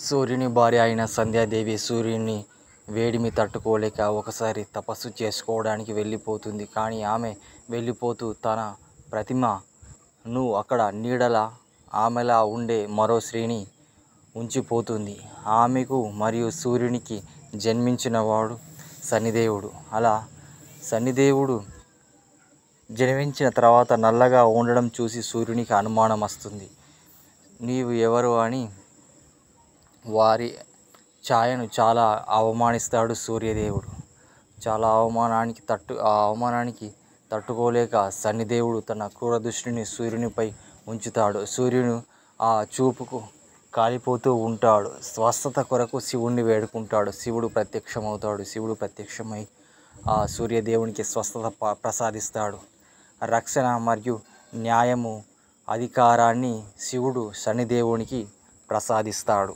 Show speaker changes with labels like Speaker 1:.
Speaker 1: సూర్యుని భార్య అయిన సంధ్యాదేవి సూర్యుని వేడిమి తట్టుకోలేక ఒకసారి తపస్సు చేసుకోవడానికి వెళ్ళిపోతుంది. కానీ ఆమె వెళ్ళిపోతూ తన ప్రతిమను అక్కడ నీడలా ఆమెలా ఉండే మరో స్త్రీని ఉంచిపోతుంది. ఆమెకు మరియు సూర్యునికి జన్మించినవాడు శనిదేవుడు. అలా శనిదేవుడు జన్మించిన తర్వాత నల్లగా ఉండడం చూసి సూర్యునికి అనుమానం వస్తుంది. నీవు ఎవరు అని వారి ఛాయను చాలా అవమానిస్తాడు సూర్యదేవుడు. చాలా అవమానానికి తట్టుకోలేక శనిదేవుడు తన క్రూర దృష్టిని సూర్యునిపై ఉంచుతాడు. సూర్యుడు ఆ చూపుకు కాలిపోతూ ఉంటాడు. స్వస్థత కొరకు శివుణ్ణి వేడుకుంటాడు. శివుడు ప్రత్యక్షమవుతాడు. శివుడు ప్రత్యక్షమై ఆ సూర్యదేవునికి స్వస్థత ప్రసాదిస్తాడు. రక్షణ మరియు న్యాయము అధికారాన్ని శివుడు శనిదేవునికి ప్రసాదిస్తాడు.